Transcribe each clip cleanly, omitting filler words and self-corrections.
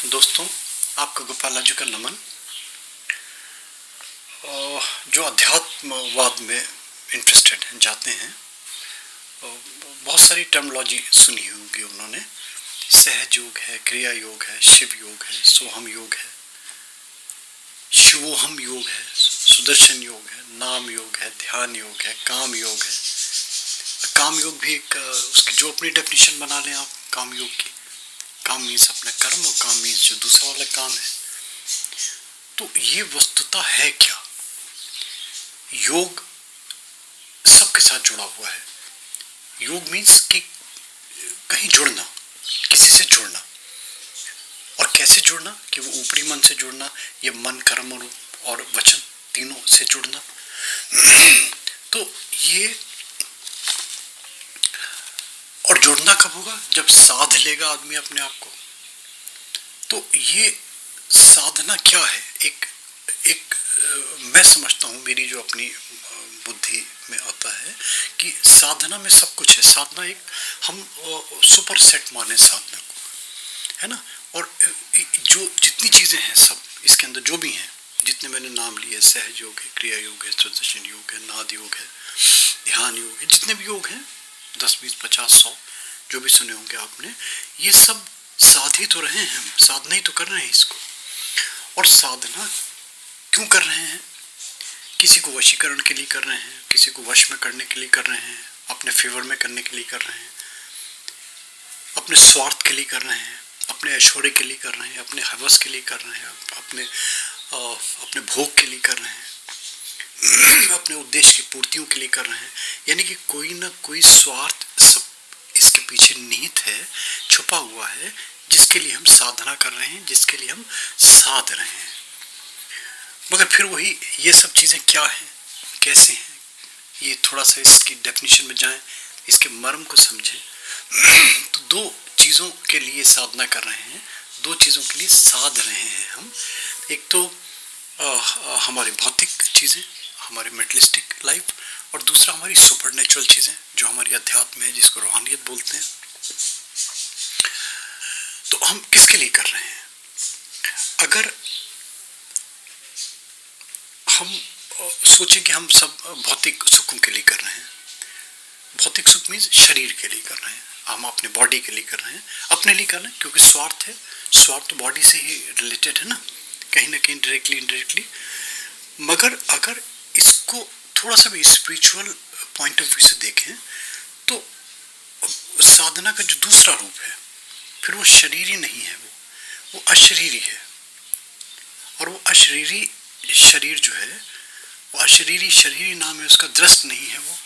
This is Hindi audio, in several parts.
दोस्तों, आपका गोपालाजी का नमन। जो अध्यात्मवाद में इंटरेस्टेड हैं, जाते हैं, बहुत सारी टर्मोलॉजी सुनी होगी उन्होंने। सहज योग है, क्रिया योग है, शिव योग है, सोहम योग है, शिवोहम योग है, सुदर्शन योग है, नाम योग है, ध्यान योग है, काम योग है। काम योग भी एक उसकी जो अपनी डेफिनेशन बना लें आप काम योग की। काम मीन्स अपना कर्म और काम मीन्स जो दूसरा वाला काम है। तो ये वस्तुता है क्या? योग सबके साथ जुड़ा हुआ है। योग मीन्स कि कहीं जुड़ना, किसी से जुड़ना। और कैसे जुड़ना? कि वो ऊपरी मन से जुड़ना, या मन, कर्म और वचन तीनों से जुड़ना। तो ये और जुड़ना कब होगा? जब साध लेगा आदमी अपने आप को। तो ये साधना क्या है? एक मैं समझता हूँ, मेरी जो अपनी बुद्धि में आता है कि साधना में सब कुछ है। साधना एक हम सुपर सेट माने साधना को, है ना। और जो जितनी चीजें हैं सब इसके अंदर जो भी हैं, जितने मैंने नाम लिए, सहज योग है, क्रिया योग है, सुदर्शन योग है, नाद योग है, ध्यान योग है, जितने भी योग हैं 10, 20, 50, 100 जो भी सुने होंगे आपने, ये सब साध ही तो रहे हैं। हम साधना ही तो कर रहे हैं इसको। और साधना क्यों कर रहे हैं? किसी को वशीकरण के लिए कर रहे हैं, किसी को वश में करने के लिए कर रहे हैं, अपने फेवर में करने के लिए कर रहे हैं, अपने स्वार्थ के लिए कर रहे हैं, अपने ऐश्वर्य के लिए कर रहे हैं, अपने हवस के लिए कर रहे हैं, अपने भोग के लिए कर रहे हैं, अपने उद्देश्य की पूर्तियों के लिए कर रहे हैं। यानी कि कोई ना कोई स्वार्थ सब इसके पीछे निहित है, छुपा हुआ है, जिसके लिए हम साधना कर रहे हैं, जिसके लिए हम साध रहे हैं। मगर फिर वही, ये सब चीजें क्या हैं, कैसे हैं, ये थोड़ा सा इसकी डेफिनेशन में जाएं, इसके मर्म को समझें। तो दो चीजों के लिए साधना कर रहे हैं, दो चीजों के लिए साध रहे हैं हम। एक तो हमारी भौतिक चीजें, हमारी मेटलिस्टिक लाइफ, और दूसरा हमारी सुपर नेचुरल चीजें जो हमारी अध्यात्म है, जिसको रूहानियत बोलते हैं। तो हम किसके लिए कर रहे हैं? अगर हम सोचें कि हम सब भौतिक सुखों के लिए कर रहे हैं, भौतिक सुख मीन्स शरीर के लिए कर रहे हैं, हम अपने बॉडी के लिए कर रहे हैं, अपने लिए कर रहे हैं, क्योंकि स्वार्थ है। स्वार्थ तो बॉडी से ही रिलेटेड है ना, कहीं ना कहीं डायरेक्टली इनडायरेक्टली। मगर अगर इसको थोड़ा सा भी स्पिरिचुअल पॉइंट ऑफ व्यू से देखें, तो साधना का जो दूसरा रूप है, फिर वो शरीरी नहीं है, वो अशरीरी है। और वो अशरीरी शरीर जो है, वो अशरीरी शरीरी नाम है उसका, दृष्ट नहीं है वो।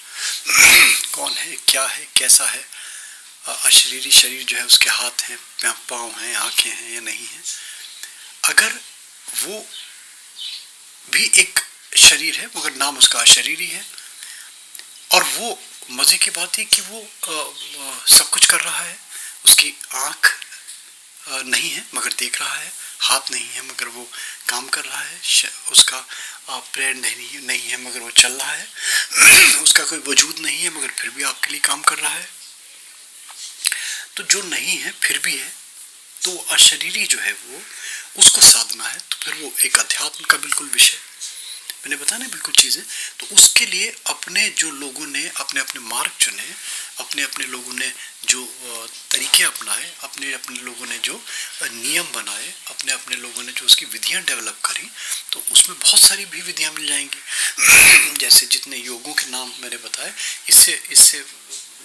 कौन है, क्या है, कैसा है? अशरीरी शरीर जो है, उसके हाथ हैं, पाँव हैं, आंखें हैं या नहीं है। अगर वो भी एक शरीर है, मगर नाम उसका अशरीरी है, और वो मजे की बात है कि वो सब कुछ कर रहा है। उसकी आंख नहीं है मगर देख रहा है, हाथ नहीं है मगर वो काम कर रहा है, उसका पैर नहीं है मगर वो चल रहा है, उसका कोई वजूद नहीं है मगर फिर भी आपके लिए काम कर रहा है। तो जो नहीं है फिर भी है, तो अशरीरी जो है वो, उसको साधना है। तो फिर वो एक अध्यात्म का बिल्कुल विषय, मैंने बताया ना, बिल्कुल चीजें। तो उसके लिए अपने जो लोगों ने अपने अपने मार्ग चुने, अपने अपने लोगों ने जो तरीके अपनाए, अपने अपने लोगों ने जो नियम बनाए, अपने अपने लोगों ने जो उसकी विधियां डेवलप करी, तो उसमें बहुत सारी भी विधियां मिल जाएंगी। जैसे जितने योगों के नाम मैंने बताए, इससे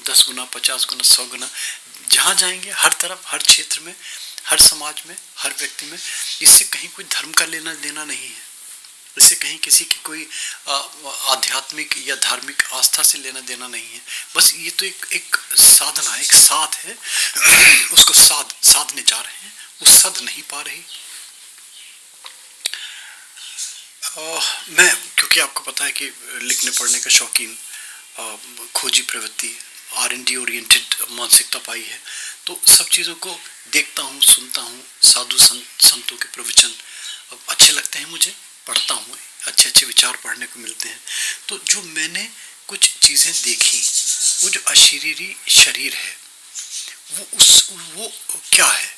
10 गुना, 50 गुना, 100 गुना जहाँ जाएंगे, हर तरफ, हर क्षेत्र में, हर समाज में, हर व्यक्ति में। इससे कहीं कोई धर्म का लेना देना नहीं है, इससे कहीं किसी की कोई आध्यात्मिक या धार्मिक आस्था से लेना देना नहीं है। बस ये तो एक साधना, एक साध है, उसको साधने जा रहे हैं, वो सध नहीं पा रही। मैं, क्योंकि आपको पता है कि लिखने पढ़ने का शौकीन, खोजी प्रवृत्ति, R&D ओरिएंटेड मानसिकता पाई है, तो सब चीज़ों को देखता हूँ, सुनता हूँ। साधु संतों के प्रवचन अच्छे लगते हैं मुझे, पढ़ता हूँ, अच्छे अच्छे विचार पढ़ने को मिलते हैं। तो जो मैंने कुछ चीज़ें देखी, वो जो अशरीरी शरीर है, वो क्या है?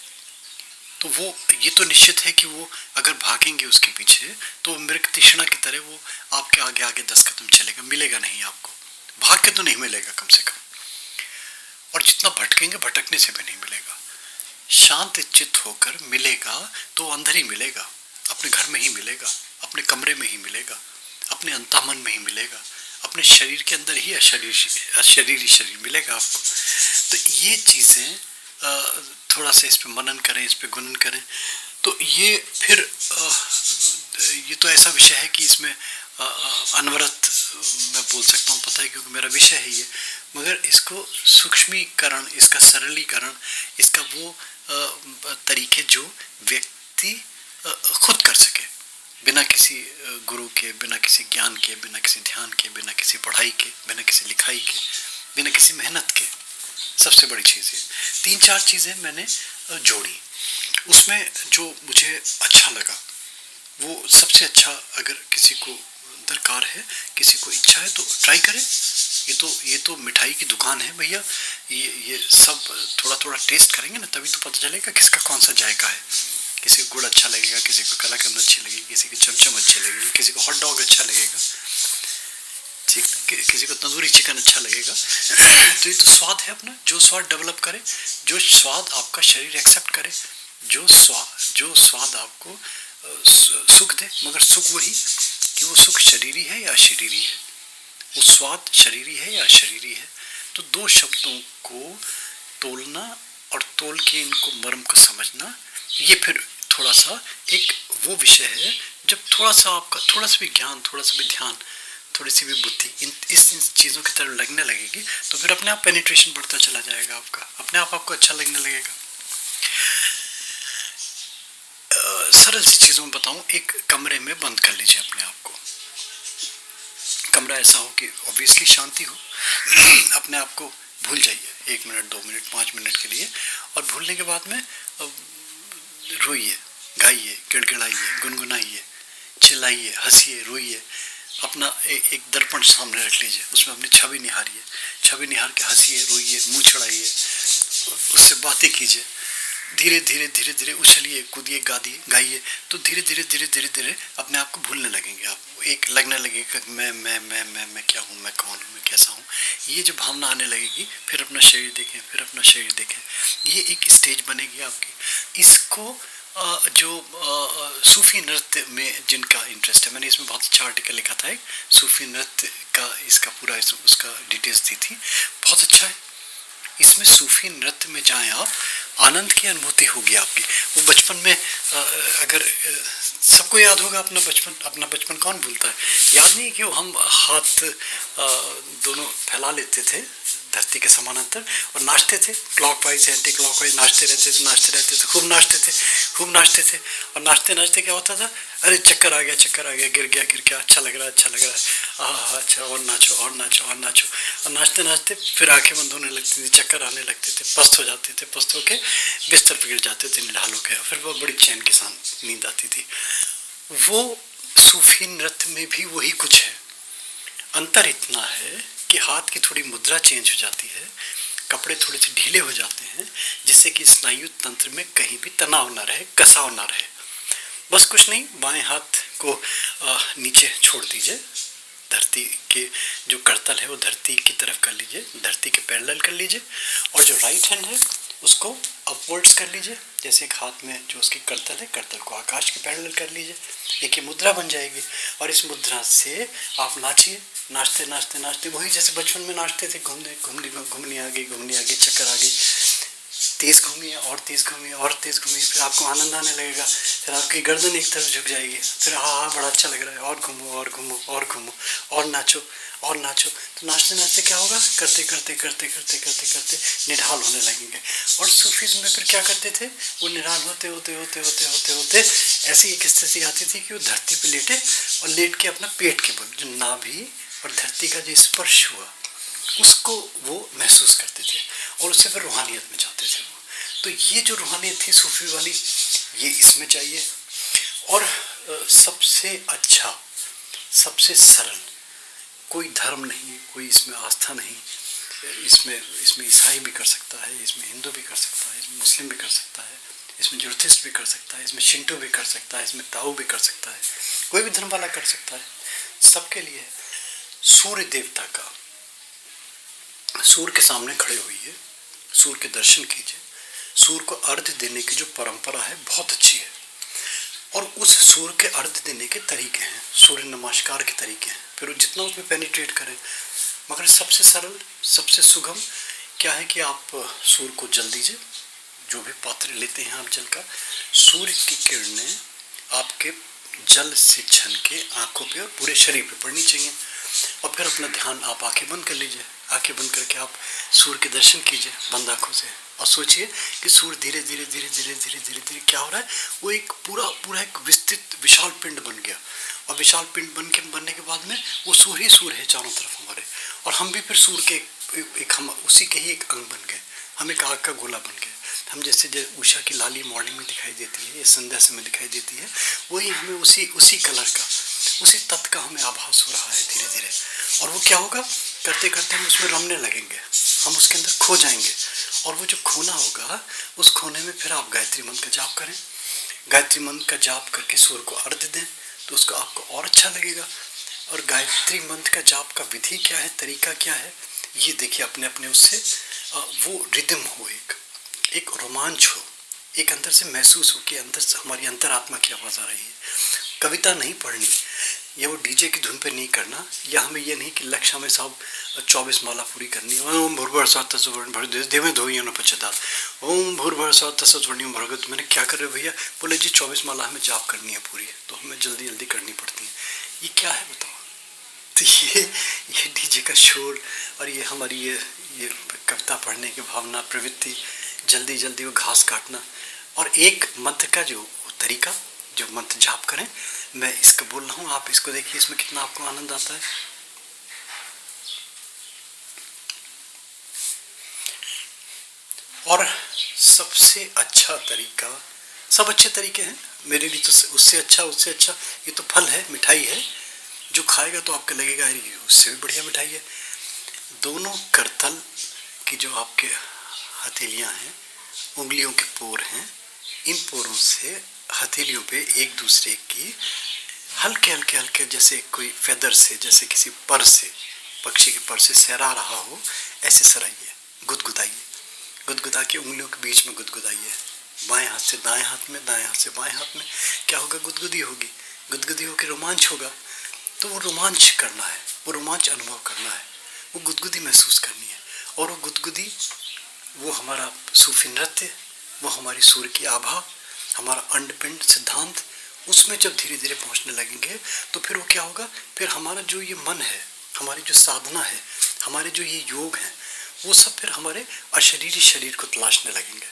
तो वो ये तो निश्चित है कि वो अगर भागेंगे उसके पीछे तो मृग तृष्णा की तरह वो आपके आगे आगे 10 कदम चलेगा, मिलेगा नहीं आपको, भाग के तो नहीं मिलेगा कम से कम, और जितना भटकेंगे भटकने से भी नहीं मिलेगा। शांत चित्त होकर मिलेगा तो अंदर ही मिलेगा, अपने घर में ही मिलेगा, अपने कमरे में ही मिलेगा, अपने अंतःमन में ही मिलेगा, अपने शरीर के अंदर ही अशरीरी शरीर मिलेगा आपको। तो ये चीज़ें थोड़ा सा इस पे मनन करें, इस पे गुणन करें, तो ये फिर ये तो ऐसा विषय है कि इसमें अनवरत मैं बोल सकता हूँ, पता है क्योंकि मेरा विषय है ये, मगर इसको सूक्ष्मीकरण, इसका सरलीकरण, इसका वो तरीके जो व्यक्ति खुद कर सके, बिना किसी गुरु के, बिना किसी ज्ञान के, बिना किसी ध्यान के, बिना किसी पढ़ाई के, बिना किसी लिखाई के, बिना किसी मेहनत के। सबसे बड़ी चीज़ है, 3-4 चीज़ें मैंने जोड़ी, उसमें जो मुझे अच्छा लगा वो सबसे अच्छा, अगर किसी को दरकार है, किसी को इच्छा है तो ट्राई करें। ये तो मिठाई की दुकान है भैया, ये सब थोड़ा थोड़ा टेस्ट करेंगे ना तभी तो पता चलेगा किसका कौन सा जायका है। किसी को गुड़ अच्छा लगेगा, किसी को कलाकंद अच्छी लगेगी, किसी को चमचम अच्छे लगेगी, किसी को हॉट डॉग अच्छा लगेगा, किसी को तंदूरी चिकन अच्छा लगेगा। तो ये तो स्वाद है अपना, जो स्वाद डेवलप करे, जो स्वाद आपका शरीर एक्सेप्ट करे, जो स्वाद आपको सुख दे, मगर सुख वही कि वो सुख शरीरी है या अशरीरी है, वो स्वाद शरीरी है या अशरीरी है। तो 2 शब्दों को तोलना और तोल के इनको मर्म को समझना, ये फिर थोड़ा सा एक वो विषय है जब थोड़ा सा आपका थोड़ा सा भी ज्ञान, थोड़ा सा भी ध्यान, थोड़ी सी भी बुद्धि इन चीज़ों की तरफ लगने लगेगी तो फिर अपने आप पेनिट्रेशन बढ़ता चला जाएगा आपका, अपने आप आपको अच्छा लगने लगेगा। सरल सी चीज़ों में बताऊं, एक कमरे में बंद कर लीजिए अपने आप को, कमरा ऐसा हो कि ऑब्वियसली शांति हो, अपने आप को भूल जाइए 1 मिनट, 2 मिनट, 5 मिनट के लिए, और भूलने के बाद में रोइए, गाइए, गिड़गिड़ाइए, गुनगुनाइए, चिल्लाइए, हंसिए, रोइए, अपना एक दर्पण सामने रख लीजिए, उसमें अपनी छवि निहारिए, छवि निहार के हंसिए, रोइए, मुँह चढ़ाइए, उससे बातें कीजिए, धीरे धीरे धीरे धीरे उछलिए, कूदिए, गाइए, तो धीरे धीरे धीरे धीरे धीरे अपने आप को भूलने लगेंगे आप, एक लगने लगेगा मैं क्या हूँ, मैं कौन हूँ, मैं कैसा हूँ, ये जो भावना आने लगेगी, फिर अपना शरीर देखें, फिर अपना शरीर देखें, ये एक स्टेज बनेगी आपकी। इसको जो सूफी नृत्य में जिनका इंटरेस्ट है, मैंने इसमें बहुत अच्छा आर्टिकल लिखा था, एक सूफी नृत्य का इसका पूरा उसका डिटेल्स दी थी, बहुत अच्छा है। इसमें सूफी नृत्य में जाएं आप, आनंद की अनुभूति होगी आपकी। वो बचपन में अगर सबको याद होगा अपना बचपन कौन भूलता है, याद नहीं कि हम हाथ दोनों फैला लेते थे धरती के समानांतर और नाचते थे, क्लॉकवाइज एंटी क्लॉकवाइज नाचते रहते थे, खूब नाचते थे, और नाचते नाचते क्या होता था, अरे चक्कर आ गया, गिर गया, अच्छा लग रहा है, अच्छा, और नाचो, और नाचते नाचते फिर आंखें बंद होने लगती थी, चक्कर आने लगते थे, पस्त हो जाते थे, पस्त होके बिस्तर पर गिर जाते थे निढाल होके, फिर वो बड़ी चैन के साथ नींद आती थी। वो सूफी नृत्य में भी वही कुछ है, अंतर इतना है कि हाथ की थोड़ी मुद्रा चेंज हो जाती है, कपड़े थोड़े से ढीले हो जाते हैं, जिससे कि स्नायु तंत्र में कहीं भी तनाव ना रहे, कसाव ना रहे। बस कुछ नहीं, बाएं हाथ को नीचे छोड़ दीजिए, धरती के जो करतल है वो धरती की तरफ कर लीजिए, धरती के पैरेलल कर लीजिए, और जो राइट हैंड है उसको अपवर्ड्स कर लीजिए, जैसे एक हाथ में जो उसकी करतल है, करतल को आकाश के पैरेलल कर लीजिए, एक ये मुद्रा बन जाएगी, और इस मुद्रा से आप नाचिए, नाचते वही जैसे बचपन में नाचते थे, घूमनी आ गई, चक्कर आ गई, तेज घूमिए, फिर आपको आनंद आने लगेगा, फिर आपकी गर्दन एक तरफ झुक जाएगी, फिर हाँ बड़ा अच्छा लग रहा है, और घूमो, और नाचो, तो नाचते क्या होगा, करते निढाल होने लगेंगे। और सूफीज़्म में फिर क्या करते थे, वो निढाल होते ऐसी एक स्थिति आती थी कि वो धरती पे लेटे, और लेट के अपना पेट के बल जो नाभि और धरती का जो स्पर्श हुआ उसको वो महसूस करते थे, और उससे फिर रूहानियत में जाते थे वो। तो ये जो रूहानियत थी सूफी वाली, ये इसमें चाहिए। और सबसे अच्छा, सबसे सरल, कोई धर्म नहीं, कोई इसमें आस्था नहीं, इसमें ईसाई भी कर सकता है, इसमें हिंदू भी कर सकता है, इसमें मुस्लिम भी कर सकता है, इसमें इसमें ज्योतिष भी कर सकता है, इसमें शिंटो भी कर सकता है, इसमें ताओ भी कर सकता है, कोई भी धर्म वाला कर सकता है, सबके लिए। सूर्य देवता का, सूर्य के सामने खड़े हुई, सूर्य के दर्शन कीजिए। सूर्य को अर्घ्य देने की जो परंपरा है बहुत अच्छी है, और उस सूर्य के अर्घ्य देने के तरीके हैं, सूर्य नमस्कार के तरीके हैं, फिर वो जितना उसमें पेनिट्रेट करें। मगर सबसे सरल, सबसे सुगम क्या है कि आप सूर्य को जल दीजिए, जो भी पात्र लेते हैं आप जल का, सूर्य की किरणें आपके जल से छन के आंखों पे और पूरे शरीर पे पड़नी चाहिए। और फिर अपना ध्यान आप आंखें बंद कर लीजिए, आंखें बंद करके आप सूर्य के दर्शन कीजिए बंद आंखों से, और सोचिए कि सूर्य धीरे धीरे धीरे धीरे धीरे धीरे धीरे क्या हो रहा है, वो एक पूरा एक विस्तृत विशाल पिंड बन गया, और विशाल पिंड बनने के बाद में वो सूर्य ही सूर्य है चारों तरफ हमारे, और हम भी फिर सूर्य के एक हम उसी के ही एक अंग बन गए, हम एक आग का गोला बन गए। हम जैसे उषा की लाली मॉर्निंग में दिखाई देती है या संध्या समय दिखाई देती है, वही हमें उसी कलर का, उसी तत्व का हमें आभास हो रहा है धीरे धीरे। और वो क्या होगा, करते करते हम उसमें रमने लगेंगे, हम उसके अंदर खो जाएंगे, और वो जो खोना होगा उस खोने में फिर आप गायत्री मंत्र का जाप करें, गायत्री मंत्र का जाप करके सूर्य को अर्घ्य दें, तो उसको आपको और अच्छा लगेगा। और गायत्री मंत्र का जाप का विधि क्या है, तरीका क्या है, ये देखिए अपने अपने उससे वो रिदम हो, एक रोमांच हो, एक अंदर से महसूस हो कि अंदर से हमारी अंतरात्मा की आवाज़ आ रही है। कविता नहीं पढ़नी, या वो डीजे की धुन पे नहीं करना, या हमें ये नहीं कि लक्ष्य में साहब 24 माला पूरी करनी है। ओम भूर्भुवः स्वः तत्सवितुर्वरेण्यं भर्गो देवो धियो यो न प्रचोदयात्। ओम भूर्भुवः स्वः तत्सवितुर्वरेण्यं भर्गो, मैंने क्या कर रहे हो भैया, बोले जी 24 माला हमें जाप करनी है पूरी, तो हमें जल्दी जल्दी करनी पड़ती है। ये क्या है बताओ। तो ये डीजे का शोर, और ये हमारी ये कविता पढ़ने की भावना, प्रवृत्ति, जल्दी जल्दी वो घास काटना, और एक मंत्र का जो तरीका, जो मंत्र जाप करें, मैं इसका बोल रहा हूँ, आप इसको देखिए, इसमें कितना आपको आनंद आता है। और सबसे अच्छा तरीका, सब अच्छे तरीके हैं मेरे लिए, तो उससे अच्छा ये तो फल है, मिठाई है, जो खाएगा तो आपको लगेगा अरे उससे भी बढ़िया मिठाई है। दोनों करतल की जो आपके हथेलियाँ हैं, उंगलियों के पोर हैं, इन पोरों से हथेलियों पे एक दूसरे की हल्के हल्के हल्के, जैसे कोई फेदर से, जैसे किसी पर से, पक्षी के पर से सहरा रहा हो, ऐसे सराइए, गुदगुदाइए, गुदगुदा के उंगलियों के बीच में गुदगुदाइए, बाएं हाथ से दाएं हाथ में, दाएं हाथ से बाएं हाथ में। क्या होगा, गुदगुदी होगी, गुदगुदी होकर रोमांच होगा। तो वो रोमांच करना है, वो रोमांच अनुभव करना है, वो गुदगुदी महसूस करनी है। और वो गुदगुदी, वो हमारा सूफी नृत्य, वो हमारी सूर्य की आभा, हमारा अंडपिंड सिद्धांत, उसमें जब धीरे धीरे पहुंचने लगेंगे तो फिर वो क्या होगा, फिर हमारा जो ये मन है, हमारी जो साधना है, हमारे जो ये योग है, वो सब फिर हमारे अशरीरी शरीर को तलाशने लगेंगे।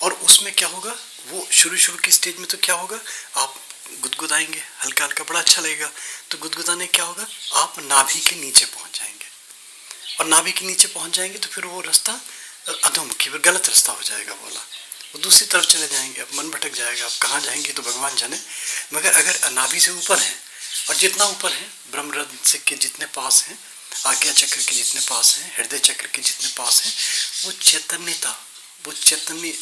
और उसमें क्या होगा, वो शुरू की स्टेज में तो क्या होगा, आप गुदगुदाएंगे हल्का हल्का, बड़ा अच्छा लगेगा। तो गुदगुदाने क्या होगा, आप नाभि के नीचे पहुंच जाएंगे, और नाभि के नीचे पहुंच जाएंगे तो फिर वो रास्ता अधोमुखी, फिर गलत रास्ता हो जाएगा बोला, वो दूसरी तरफ चले जाएंगे, अब मन भटक जाएगा, आप कहाँ जाएंगे तो भगवान जाने। मगर अगर नाभि से ऊपर हैं, और जितना ऊपर है, ब्रह्मरंध्र के जितने पास हैं, आज्ञा चक्र के जितने पास हैं, हृदय चक्र के जितने पास हैं, वो चैतन्यता, वो चैतन्य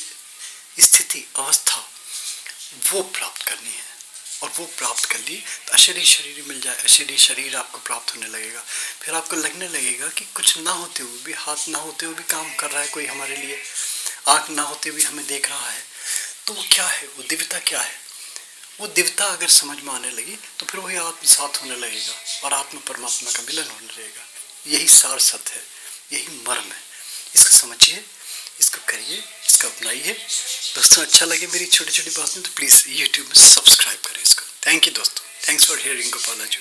स्थिति, अवस्था, वो प्राप्त करनी है। और वो प्राप्त कर ली तो अशरीरी शरीर मिल जाए, अशरीरी शरीर आपको प्राप्त होने लगेगा। फिर आपको लगने लगेगा कि कुछ ना होते हुए भी, हाथ ना होते हुए भी काम कर रहा है कोई हमारे लिए, आँख ना होते हुए हमें देख रहा है। तो वो क्या है, वो दिव्यता क्या है, वो दिव्यता अगर समझ में आने लगी तो फिर वही आत्म साथ होने लगेगा, और आत्म परमात्मा का मिलन होने लगेगा। यही सार सत्य है, यही मर्म है। इसको समझिए, इसको करिए, इसको अपनाइए। दोस्तों अच्छा लगे मेरी छोटी छोटी बातें तो प्लीज़ यूट्यूब में सब्सक्राइब करें इसको। थैंक यू दोस्तों, thanks for hearing Gopala ji.